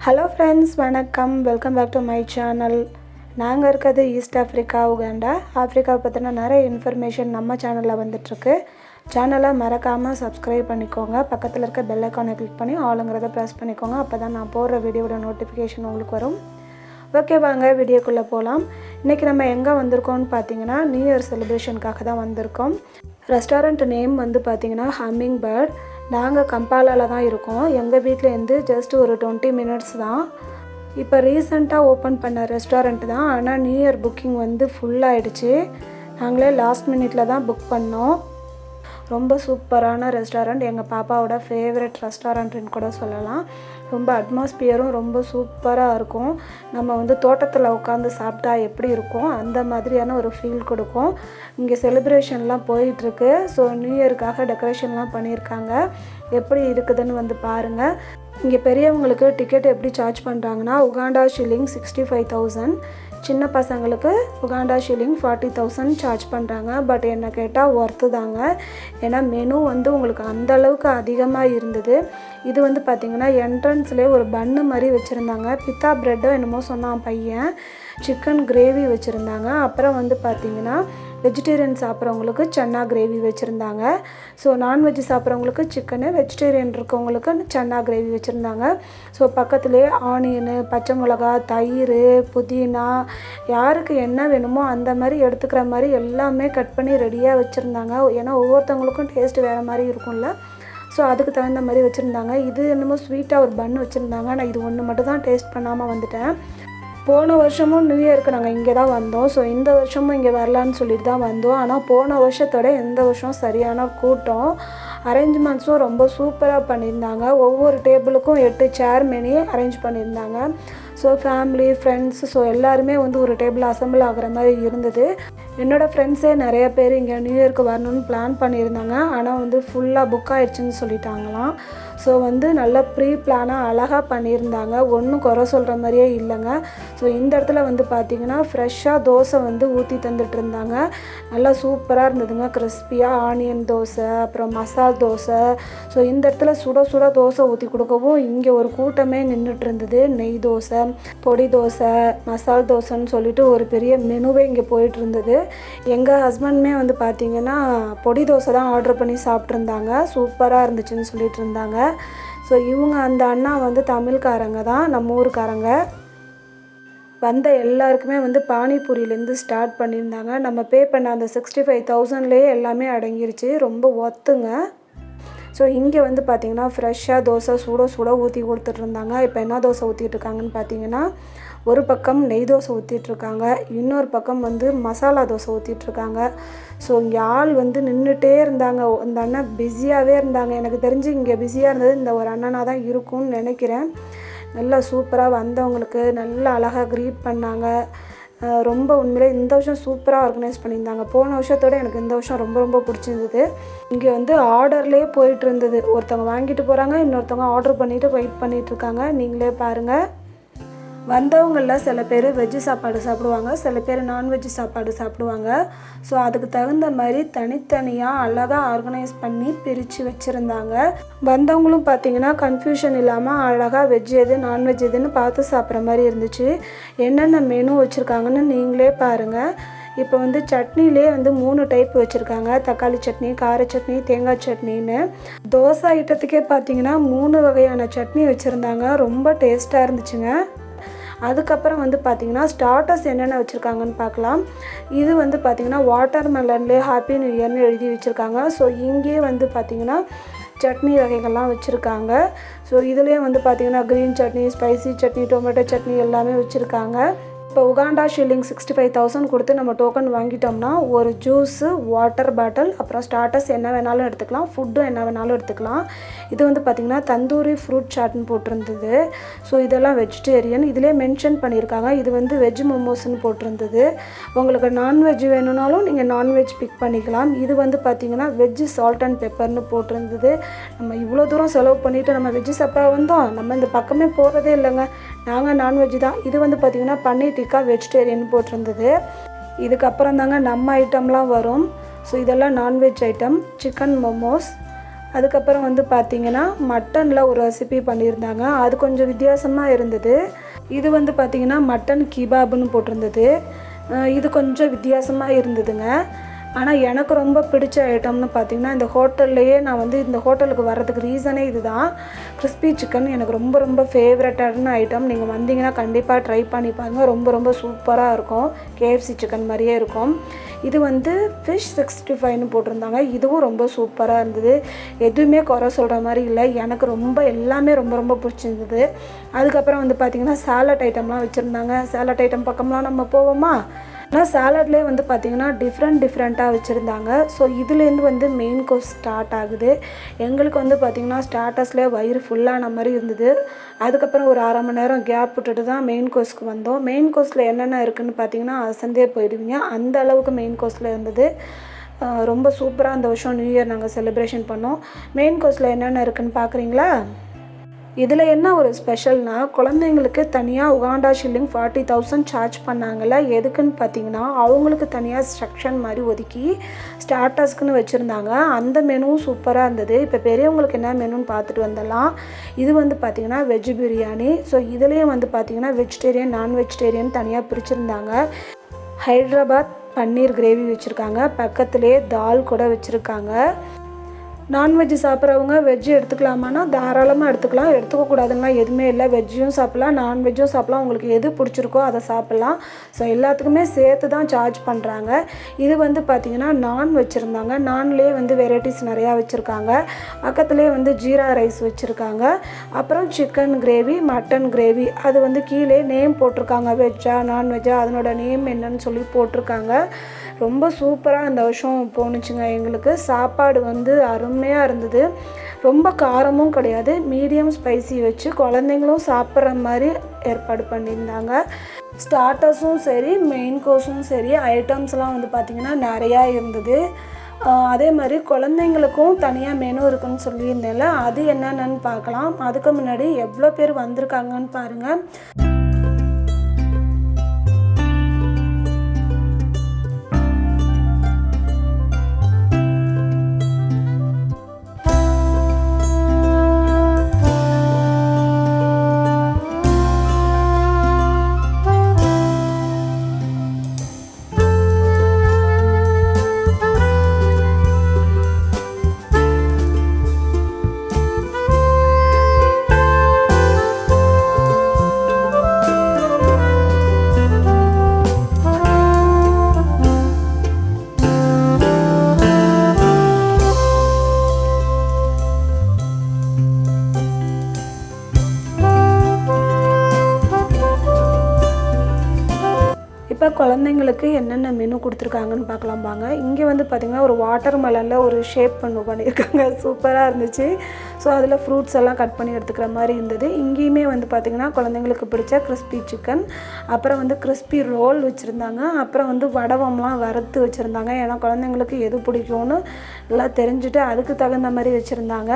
Hello friends, வணக்கம். Welcome back to my channel. நாங்கள் இருக்கிறது ஈஸ்ட் ஆஃப்ரிக்கா, உகாண்டா. ஆஃப்ரிக்காவை பற்றின நிறைய இன்ஃபர்மேஷன் நம்ம சேனலில் வந்துட்டுருக்கு. சேனலை மறக்காமல் சப்ஸ்கிரைப் பண்ணிக்கோங்க. பக்கத்தில் இருக்க பெல் ஐக்கானை கிளிக் பண்ணி ஆளுங்கிறத ப்ரெஸ் பண்ணிக்கோங்க. அப்போ தான் நான் போடுற வீடியோட நோட்டிஃபிகேஷன் உங்களுக்கு வரும். ஓகே, வாங்க வீடியோக்குள்ளே போகலாம். இன்றைக்கி நம்ம எங்கே வந்திருக்கோம்னு பார்த்தீங்கன்னா, நியூ இயர் செலிப்ரேஷனுக்காக தான் வந்திருக்கோம். ரெஸ்டாரண்ட் நேம் வந்து பார்த்திங்கன்னா ஹம்மிங் பேர்ட். நாங்கள் கம்பாலாவில் தான் இருக்கோம். எங்கள் வீட்டிலேருந்து ஜஸ்ட் ஒரு 20 மினிட்ஸ் தான். இப்போ ரீசெண்டாக ஓப்பன் பண்ண ரெஸ்டாரண்ட் தான். ஆனால் நியூ இயர் புக்கிங் வந்து ஃபுல்லாகிடுச்சு. நாங்களே லாஸ்ட் மினிட்ல தான் புக் பண்ணோம். ரொம்ப சூப்பரான ரெஸ்டாரண்ட், எங்கள் பாப்பாவோட ஃபேவரட் ரெஸ்டாரண்ட்டுன்னு கூட சொல்லலாம். ரொம்ப அட்மாஸ்பியரும் ரொம்ப சூப்பராக இருக்கும். நம்ம வந்து தோட்டத்தில் உட்காந்து சாப்பிட்டா எப்படி இருக்கும் அந்த மாதிரியான ஒரு ஃபீல் கொடுக்கும். இங்கே செலிப்ரேஷன்லாம் போயிட்டுருக்கு. ஸோ நியூ இயருக்காக டெக்கரேஷன்லாம் பண்ணியிருக்காங்க. எப்படி இருக்குதுன்னு வந்து பாருங்கள். இங்கே பெரியவங்களுக்கு டிக்கெட் எப்படி சார்ஜ் பண்ணுறாங்கன்னா, உகாண்டா ஷில்லிங் 65,000, சின்ன பசங்களுக்கு உகாண்டா ஷில்லிங் 40,000 சார்ஜ் பண்ணுறாங்க. பட் என்ன கேட்டால் ஒர்த்து தாங்க. ஏன்னா மெனு வந்து உங்களுக்கு அந்தளவுக்கு அதிகமாக இருந்தது. இது வந்து பார்த்திங்கன்னா என்ட்ரன்ஸ்லேயே ஒரு பன்னு மாதிரி வச்சுருந்தாங்க. பித்தா ப்ரெட்டோ என்னமோ சொன்னான் பையன். சிக்கன் கிரேவி வச்சுருந்தாங்க. அப்புறம் வந்து பார்த்திங்கன்னா வெஜிடேரியன் சாப்பிட்றவங்களுக்கு சன்னா கிரேவி வச்சுருந்தாங்க. ஸோ நான்வெஜ் சாப்பிட்றவங்களுக்கு சிக்கனு, வெஜிடேரியன் இருக்கவங்களுக்கு சன்னா கிரேவி வச்சுருந்தாங்க. ஸோ பக்கத்துலேயே ஆனியனு, பச்சை மிளகா, தயிர், புதினா, யாருக்கு என்ன வேணுமோ அந்த மாதிரி எடுத்துக்கிற மாதிரி எல்லாமே கட் பண்ணி ரெடியாக வச்சுருந்தாங்க. ஏன்னா ஒவ்வொருத்தவங்களுக்கும் டேஸ்ட்டு வேறு மாதிரி இருக்கும்ல. ஸோ அதுக்கு தகுந்த மாதிரி வச்சுருந்தாங்க. இது என்னமோ ஸ்வீட்டாக ஒரு பன்னு வச்சுருந்தாங்க. நான் இது ஒன்று மட்டும் தான் டேஸ்ட் பண்ணாமல் வந்துட்டேன். போன வருஷமும் நியூ இயருக்கு நாங்கள் இங்கே தான் வந்தோம். ஸோ இந்த வருஷமும் இங்கே வரலான்னு சொல்லிட்டு தான் வந்தோம். ஆனால் போன வருஷத்தோட இந்த வருஷம் சரியான கூட்டம். அரேஞ்ச்மெண்ட்ஸும் ரொம்ப சூப்பராக பண்ணியிருந்தாங்க. ஒவ்வொரு டேபிளுக்கும் 8 சேர் மெனி அரேஞ்ச் பண்ணியிருந்தாங்க. ஸோ ஃபேமிலி, ஃப்ரெண்ட்ஸ், ஸோ எல்லாருமே வந்து ஒரு டேபிள் அசம்பிள் ஆகிற மாதிரி இருந்தது. என்னோடய ஃப்ரெண்ட்ஸே நிறைய பேர் இங்கே நியூ இயருக்கு வரணும்னு பிளான் பண்ணியிருந்தாங்க. ஆனால் வந்து ஃபுல்லாக புக் ஆகிடுச்சின்னு சொல்லிட்டாங்களாம். ஸோ வந்து நல்லா ப்ரீ பிளானாக அழகாக பண்ணியிருந்தாங்க. ஒன்றும் குறை சொல்கிற மாதிரியே இல்லைங்க. ஸோ இந்த இடத்துல வந்து பார்த்திங்கன்னா ஃப்ரெஷ்ஷாக தோசை வந்து ஊற்றி தந்துட்டு இருந்தாங்க. நல்லா சூப்பராக இருந்ததுங்க. கிறிஸ்பியாக ஆனியன் தோசை, அப்புறம் மசால் தோசை. ஸோ இந்த இடத்துல சுட சுட தோசை ஊற்றி கொடுக்கவும் இங்கே ஒரு கூட்டமே நின்றுட்டு இருந்தது. நெய் தோசை, பொடி தோசை, மசால் தோசைன்னு சொல்லிட்டு ஒரு பெரிய மெனுவே இங்கே போயிட்டு இருந்தது. எங்கள் ஹஸ்பண்டுமே வந்து பார்த்திங்கன்னா பொடி தோசை தான் ஆர்டர் பண்ணி சாப்பிட்ருந்தாங்க. சூப்பராக இருந்துச்சுன்னு சொல்லிட்டு இருந்தாங்க. ஸோ இவங்க அந்த அண்ணா வந்து தமிழ்காரங்க தான், நம்ம ஊருக்காரங்க. வந்த எல்லாருக்குமே வந்து பானிபூரியிலேருந்து ஸ்டார்ட் பண்ணியிருந்தாங்க. நம்ம பே பண்ண அந்த 65,000லேயே எல்லாமே அடங்கிருச்சு. ரொம்ப ஒத்துங்க. ஸோ இங்கே வந்து பார்த்திங்கன்னா ஃப்ரெஷ்ஷாக தோசை சுட சுட ஊற்றி கொடுத்துட்ருந்தாங்க. இப்போ என்ன தோசை ஊற்றிட்டுருக்காங்கன்னு பார்த்தீங்கன்னா, ஒரு பக்கம் நெய் தோசை ஊற்றிட்டுருக்காங்க, இன்னொரு பக்கம் வந்து மசாலா தோசை ஊற்றிட்டுருக்காங்க. ஸோ இங்கே ஆள் வந்து நின்றுட்டே இருந்தாங்க. இந்த அண்ணன் பிஸியாகவே இருந்தாங்க. எனக்கு தெரிஞ்சு இங்கே பிஸியாக இருந்தது இந்த ஒரு அண்ணனாக தான் இருக்கும்னு நினைக்கிறேன். நல்லா சூப்பராக வந்தவங்களுக்கு நல்லா அழகாக க்ரீட் பண்ணாங்க. ரொம்ப உண்மையிலே இந்த வருஷம் சூப்பராக ஆர்கனைஸ் பண்ணியிருந்தாங்க. போன வருஷத்தோடு எனக்கு இந்த வருஷம் ரொம்ப ரொம்ப பிடிச்சிருந்தது. இங்கே வந்து ஆர்டர்லேயே போயிட்டு இருந்தது. ஒருத்தவங்க வாங்கிட்டு போகிறாங்க, இன்னொருத்தவங்க ஆர்டர் பண்ணிவிட்டு வெயிட் பண்ணிகிட்ருக்காங்க. நீங்களே பாருங்கள். வந்தவங்களில் சில பேர் வெஜ்ஜு சாப்பாடு சாப்பிடுவாங்க, சில பேர் நான்வெஜ்ஜு சாப்பாடு சாப்பிடுவாங்க. ஸோ அதுக்கு தகுந்த மாதிரி தனித்தனியாக அழகாக ஆர்கனைஸ் பண்ணி பிரித்து வச்சுருந்தாங்க. வந்தவங்களும் பார்த்திங்கன்னா கன்ஃபியூஷன் இல்லாமல் அழகாக வெஜ் எது நான்வெஜ் எதுன்னு பார்த்து சாப்பிட்ற மாதிரி இருந்துச்சு. என்னென்ன மெனு வச்சுருக்காங்கன்னு நீங்களே பாருங்கள். இப்போ வந்து சட்னிலே வந்து 3 டைப் வச்சுருக்காங்க. தக்காளி சட்னி, கார சட்னி, தேங்காய் சட்னின்னு. தோசை ஐட்டத்துக்கே பார்த்திங்கன்னா 3 வகையான சட்னி வச்சுருந்தாங்க. ரொம்ப டேஸ்ட்டாக இருந்துச்சுங்க. அதுக்கப்புறம் வந்து பார்த்திங்கன்னா ஸ்டார்டர்ஸ் என்னென்ன வச்சுருக்காங்கன்னு பார்க்கலாம். இது வந்து பார்த்திங்கன்னா வாட்டர் மெலன்லேயே ஹாப்பி நியூ இயர்னு எழுதி வச்சுருக்காங்க. ஸோ இங்கேயே வந்து பார்த்திங்கன்னா சட்னி வகைகள்லாம் வச்சுருக்காங்க. ஸோ இதுலேயே வந்து பார்த்திங்கன்னா green chutney, spicy chutney, tomato chutney எல்லாமே வச்சுருக்காங்க. இப்போ உகாண்டா ஷில்லிங் 65,000 கொடுத்து நம்ம டோக்கன் வாங்கிட்டோம்னா ஒரு ஜூஸு, வாட்டர் பாட்டில், அப்புறம் ஸ்டார்டர்ஸ் என்ன வேணாலும் எடுத்துக்கலாம், ஃபுட்டும் என்ன வேணாலும் எடுத்துக்கலாம். இது வந்து பார்த்திங்கன்னா தந்தூரி ஃப்ரூட் சாட்னு போட்டிருந்தது. ஸோ இதெல்லாம் வெஜிடேரியன். இதிலே மென்ஷன் பண்ணியிருக்காங்க. இது வந்து வெஜ் மோமோஸ்ன்னு போட்டிருந்தது. உங்களுக்கு நான்வெஜ் வேணும்னாலும் நீங்கள் நான்வெஜ் பிக் பண்ணிக்கலாம். இது வந்து பார்த்திங்கன்னா வெஜ்ஜு சால்ட் அண்ட் பெப்பர்னு போட்டிருந்தது. நம்ம இவ்வளோ தூரம் செலவு பண்ணிவிட்டு நம்ம வெஜ்ஜு சாப்பிட வந்தோம், நம்ம இந்த பக்கமே போகிறதே இல்லைங்க. நாங்கள் நான்வெஜ் தான். இது வந்து பார்த்திங்கன்னா பன்னீர் டிக்கா வெஜிடேரியன் போட்டிருந்தது. இதுக்கப்புறம் தாங்க நம்ம ஐட்டம்லாம் வரும். ஸோ இதெல்லாம் நான்வெஜ் ஐட்டம். சிக்கன் மோமோஸ், அதுக்கப்புறம் வந்து பார்த்திங்கன்னா மட்டனில் ஒரு ரெசிபி பண்ணியிருந்தாங்க. அது கொஞ்சம் வித்தியாசமாக இருந்தது. இது வந்து பார்த்திங்கன்னா மட்டன் கிபாப்னு போட்டிருந்தது. இது கொஞ்சம் வித்தியாசமாக இருந்ததுங்க. ஆனால் எனக்கு ரொம்ப பிடிச்ச ஐட்டம்னு பார்த்திங்கன்னா இந்த ஹோட்டல்லையே நான் வந்து இந்த ஹோட்டலுக்கு வர்றதுக்கு ரீசனே இது தான். கிறிஸ்பி சிக்கன் எனக்கு ரொம்ப ரொம்ப ஃபேவரட்டான ஐட்டம். நீங்கள் வந்தீங்கன்னா கண்டிப்பாக ட்ரை பண்ணி பாருங்கள். ரொம்ப ரொம்ப சூப்பராக இருக்கும். கேஎஃப்சி சிக்கன் மாதிரியே இருக்கும். இது வந்து ஃபிஷ் 65ன்னு போட்டிருந்தாங்க. இதுவும் ரொம்ப சூப்பராக இருந்தது. எதுவுமே குறை சொல்கிற மாதிரி இல்லை. எனக்கு ரொம்ப எல்லாமே ரொம்ப ரொம்ப பிடிச்சிருந்தது. அதுக்கப்புறம் வந்து பார்த்திங்கன்னா சாலட் ஐட்டம்லாம் வச்சுருந்தாங்க. சாலட் ஐட்டம் பக்கம்லாம் நம்ம போவோமா? ஆனால் சாலட்லேயே வந்து பார்த்திங்கன்னா டிஃப்ரெண்ட்டாக வச்சுருந்தாங்க. ஸோ இதுலேருந்து வந்து மெயின் கோர்ஸ் ஸ்டார்ட் ஆகுது. எங்களுக்கு வந்து பார்த்திங்கன்னா ஸ்டார்டர்ஸ்லேயே வயிறு ஃபுல்லான மாதிரி இருந்தது. அதுக்கப்புறம் ஒரு 1/2 மணி நேரம் கேப் விட்டுட்டு தான் மெயின் கோர்ஸ்க்கு வந்தோம். மெயின் கோர்ஸில் என்னென்ன இருக்குதுன்னு பார்த்திங்கன்னா அசந்தே போயிடுவீங்க. அந்த அளவுக்கு மெயின் கோர்ஸில் இருந்தது. ரொம்ப சூப்பராக அந்த வருஷம் நியூ இயர் நாங்கள் செலிப்ரேஷன் பண்ணோம். மெயின் கோர்ஸில் என்னென்ன இருக்குதுன்னு பார்க்குறீங்களா? இதில் என்ன ஒரு ஸ்பெஷல்னால் குழந்தைங்களுக்கு தனியாக உகாண்டா ஷில்லிங் 40,000 சார்ஜ் பண்ணாங்கல்ல. எதுக்குன்னு பார்த்தீங்கன்னா அவங்களுக்கு தனியாக செக்ஷன் மாதிரி ஒதுக்கி ஸ்டார்டர்ஸ்க்குன்னு வச்சுருந்தாங்க. அந்த மெனுவும் சூப்பராக இருந்தது. இப்போ பெரியவங்களுக்கு என்ன மெனுன்னு பார்த்துட்டு வந்துடலாம். இது வந்து பார்த்திங்கன்னா வெஜ் பிரியாணி. ஸோ இதுலேயும் வந்து பார்த்திங்கன்னா வெஜிடேரியன் நான் வெஜிடேரியன் தனியாக பிரிச்சுருந்தாங்க. ஹைதராபாத் பன்னீர் கிரேவி வச்சுருக்காங்க. பக்கத்துலேயே தால் கூட வச்சுருக்காங்க. நான்வெஜ் சாப்பிட்றவங்க வெஜ்ஜு எடுத்துக்கலாமான்னா தாராளமாக எடுத்துக்கலாம். எடுத்துக்கக்கூடாதுன்னா எதுவுமே இல்லை. வெஜ்ஜும் சாப்பிட்லாம், நான்வெஜ்ஜும் சாப்பிட்லாம். உங்களுக்கு எது பிடிச்சிருக்கோ அதை சாப்பிட்லாம். ஸோ எல்லாத்துக்குமே சேர்த்து தான் சார்ஜ் பண்ணுறாங்க. இது வந்து பார்த்திங்கன்னா நான் வச்சுருந்தாங்க. நான்லேயே வந்து வெரைட்டிஸ் நிறையா வச்சுருக்காங்க. பக்கத்துலேயே வந்து ஜீரா ரைஸ் வச்சுருக்காங்க. அப்புறம் சிக்கன் கிரேவி, மட்டன் கிரேவி. அது வந்து கீழே நேம் போட்டிருக்காங்க. வெஜ்ஜா நான்வெஜ்ஜா அதனோட நேம் என்னன்னு சொல்லி போட்டிருக்காங்க. ரொம்ப சூப்பராக இந்த வருஷம் போணுச்சுங்க. எங்களுக்கு சாப்பாடு வந்து அருமையாக இருந்தது. ரொம்ப காரமும் கிடையாது. மீடியம் ஸ்பைசி வச்சு குழந்தைங்களும் சாப்பிட்ற மாதிரி ஏற்பாடு பண்ணியிருந்தாங்க. ஸ்டார்டர்ஸும் சரி மெயின் கோர்ஸும் சரி ஐட்டம்ஸ்லாம் வந்து பார்த்திங்கன்னா நிறையா இருந்தது. அதே மாதிரி குழந்தைங்களுக்கும் தனியாக மெனு இருக்குன்னு சொல்லியிருந்தேன்ல, அது என்னென்னு பார்க்கலாம். அதுக்கு முன்னாடி எவ்வளோ பேர் வந்திருக்காங்கன்னு பாருங்கள். இப்போ குழந்தைங்களுக்கு என்னென்ன மெனு கொடுத்துருக்காங்கன்னு பார்க்கலாம் வாங்க. இங்கே வந்து பார்த்திங்கன்னா ஒரு வாட்டர் மெலனில் ஒரு ஷேப் பண்ணியிருக்காங்க. சூப்பராக இருந்துச்சு. ஸோ அதில் ஃப்ரூட்ஸ் எல்லாம் கட் பண்ணி எடுத்துக்கிற மாதிரி இருந்தது. இங்கேயுமே வந்து பார்த்திங்கன்னா குழந்தைங்களுக்கு பிடிச்ச கிறிஸ்பி சிக்கன், அப்புறம் வந்து கிறிஸ்பி ரோல் வச்சுருந்தாங்க. அப்புறம் வந்து வடவம்லாம் வறுத்து வச்சுருந்தாங்க. ஏன்னா குழந்தைங்களுக்கு எது பிடிக்கும்னு எல்லாம் தெரிஞ்சுட்டு அதுக்கு தகுந்த மாதிரி வச்சுருந்தாங்க.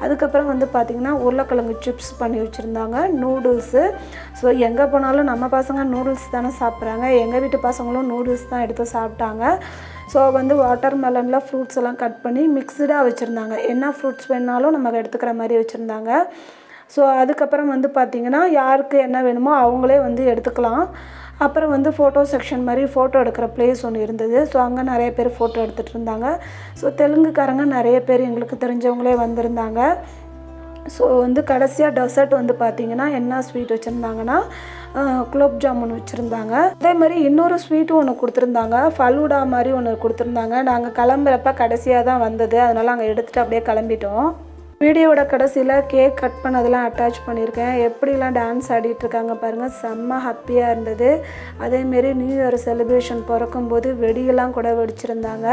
அதுக்கப்புறம் வந்து பார்த்திங்கன்னா உருளைக்கிழங்கு சிப்ஸ் பண்ணி வச்சுருந்தாங்க. நூடுல்ஸு. ஸோ எங்கே போனாலும் நம்ம பசங்க நூடுல்ஸ் தானே சாப்பிட்றாங்க. எங்கள் வீட்டு பசங்களும் நூடுல்ஸ் தான் எடுத்து சாப்பிட்டாங்க. ஸோ வந்து வாட்டர் மெலனில் ஃப்ரூட்ஸ் எல்லாம் கட் பண்ணி மிக்ஸ்டாக வச்சுருந்தாங்க. என்ன ஃப்ரூட்ஸ் வேணாலும் நம்ம எடுத்துக்கிற மாதிரி வச்சுருந்தாங்க. ஸோ அதுக்கப்புறம் வந்து பார்த்திங்கன்னா யாருக்கு என்ன வேணுமோ அவங்களே வந்து எடுத்துக்கலாம். அப்புறம் வந்து ஃபோட்டோ செக்ஷன் மாதிரி ஃபோட்டோ எடுக்கிற பிளேஸ் ஒன்று இருந்தது. ஸோ அங்கே நிறைய பேர் ஃபோட்டோ எடுத்துகிட்டு இருந்தாங்க. ஸோ தெலுங்குக்காரங்க நிறைய பேர் எங்களுக்கு தெரிஞ்சவங்களே வந்திருந்தாங்க. ஸோ வந்து கடைசியாக டெசர்ட் வந்து பார்த்திங்கன்னா என்ன ஸ்வீட் வச்சுருந்தாங்கன்னா குலோப் ஜாமுன் வச்சுருந்தாங்க. அதே மாதிரி இன்னொரு ஸ்வீட்டும் ஒன்று கொடுத்துருந்தாங்க. ஃபலூடா மாதிரி ஒன்று கொடுத்துருந்தாங்க. நாங்கள் கிளம்புறப்ப கடைசியாக தான் வந்தது. அதனால் அங்கே எடுத்துகிட்டு அப்படியே கிளம்பிட்டோம். வீடியோவோட கடைசியில் கேக் கட் பண்ணதெல்லாம் அட்டாச் பண்ணியிருக்கேன். எப்படிலாம் டான்ஸ் ஆடிட்டுருக்காங்க பாருங்கள். செம்ம ஹாப்பியாக இருந்தது. அதேமாரி நியூ இயர் செலிப்ரேஷன் பிறக்கும்போது வெடியெல்லாம் கூட வெடிச்சிருந்தாங்க.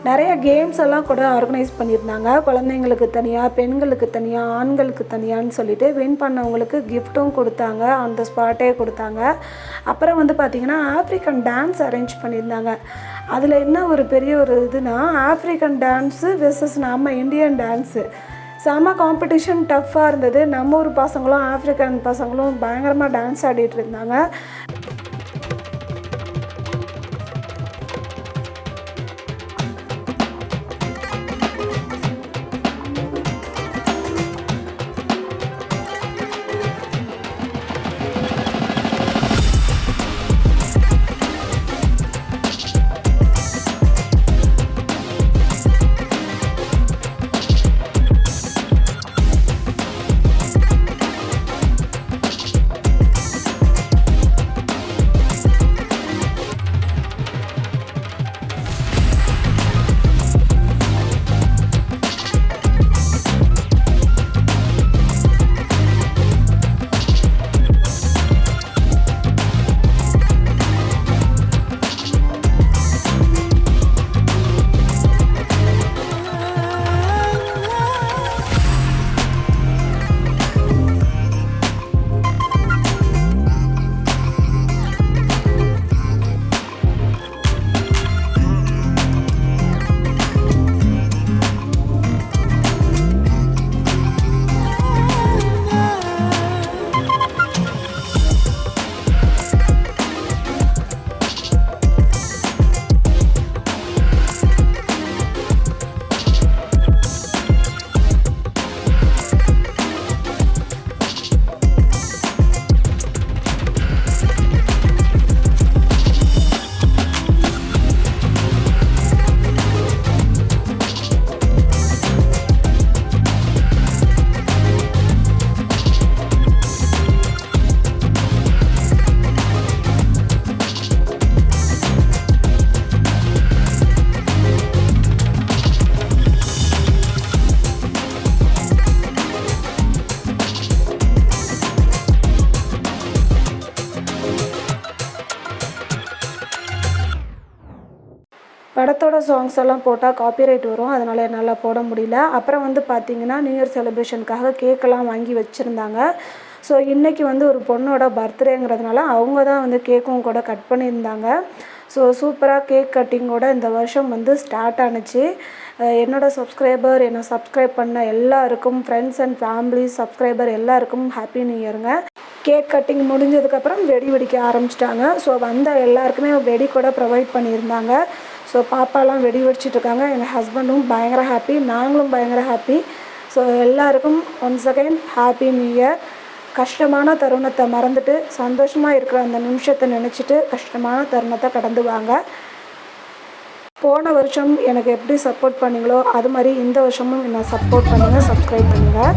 நிறைய கேம்ஸ் எல்லாம் கூட ஆர்கனைஸ் பண்ணியிருந்தாங்க. குழந்தைங்களுக்கு தனியாக, பெண்களுக்கு தனியாக, ஆண்களுக்கு தனியான்னு சொல்லிட்டு வின் பண்ணவங்களுக்கு கிஃப்ட்டும் கொடுத்தாங்க. அந்த ஸ்பாட்டே கொடுத்தாங்க. அப்புறம் வந்து பார்த்திங்கன்னா ஆஃப்ரிக்கன் டான்ஸ் அரேஞ்ச் பண்ணியிருந்தாங்க. அதில் என்ன ஒரு பெரிய ஒரு இதுனா ஆஃப்ரிக்கன் டான்ஸு வெர்சஸ் நம்ம இந்தியன் டான்ஸு செம்ம காம்படிஷன் டஃப்பாக இருந்தது. நம்ம ஊர் பசங்களும் ஆஃப்ரிக்கன் பசங்களும் பயங்கரமாக டான்ஸ் ஆடிட்டு இருந்தாங்க. படத்தோட சாங்ஸ் எல்லாம் போட்டால் காப்பிரைட் வரும், அதனால் என்னால் போட முடியல. அப்புறம் வந்து பார்த்திங்கன்னா நியூ இயர் செலிப்ரேஷனுக்காக கேக்கெல்லாம் வாங்கி வச்சுருந்தாங்க. ஸோ இன்றைக்கி வந்து ஒரு பொண்ணோட பர்த்டேங்கிறதுனால அவங்க தான் வந்து கேக்கும் கூட கட் பண்ணியிருந்தாங்க. ஸோ சூப்பராக கேக் கட்டிங்கோட இந்த வருஷம் வந்து ஸ்டார்ட் ஆணுச்சு. என்னோடய சப்ஸ்கிரைபர், என்னை சப்ஸ்கிரைப் பண்ண எல்லாருக்கும், ஃப்ரெண்ட்ஸ் அண்ட் ஃபேமிலி சப்ஸ்கிரைபர் எல்லாருக்கும் ஹாப்பி நியூ இயருங்க. கேக் கட்டிங் முடிஞ்சதுக்கப்புறம் வெடி வெடிக்க ஆரம்பிச்சிட்டாங்க. ஸோ வந்த எல்லாருக்குமே வெடி கூட ப்ரொவைட் பண்ணியிருந்தாங்க. ஸோ பாப்பாலாம் வெடி வெடிச்சிட்ருக்காங்க. எங்கள் ஹஸ்பண்டும் பயங்கர ஹாப்பி, நாங்களும் பயங்கர ஹாப்பி. ஸோ எல்லாருக்கும் once again happy new year. கஷ்டமான தருணத்தை மறந்துட்டு சந்தோஷமாக இருக்கிற அந்த நிமிஷத்தை நினச்சிட்டு கஷ்டமான தருணத்தை கடந்து வாங்க. போன வருஷம் எனக்கு எப்படி சப்போர்ட் பண்ணிங்களோ அது மாதிரி இந்த வருஷமும் என்ன சப்போர்ட் பண்ணுங்கள், சப்ஸ்கிரைப் பண்ணுங்கள்.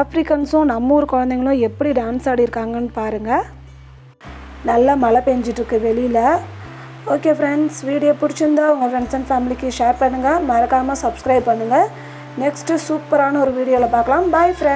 ஆப்ரிக்கன்ஸும் நம்ம ஊர் குழந்தைங்களும் எப்படி டான்ஸ் ஆடிருக்காங்கன்னு பாருங்கள். நல்லா மழை பெஞ்சிட்ருக்கு வெளியில். ஓகே ஃப்ரெண்ட்ஸ், வீடியோ பிடிச்சிருந்தா உங்கள் ஃப்ரெண்ட்ஸ் அண்ட் ஃபேமிலிக்கு ஷேர் பண்ணுங்கள், மறக்காமல் சப்ஸ்கிரைப் பண்ணுங்கள். நெக்ஸ்ட்டு சூப்பரான ஒரு வீடியோவில் பார்க்கலாம். Bye friends.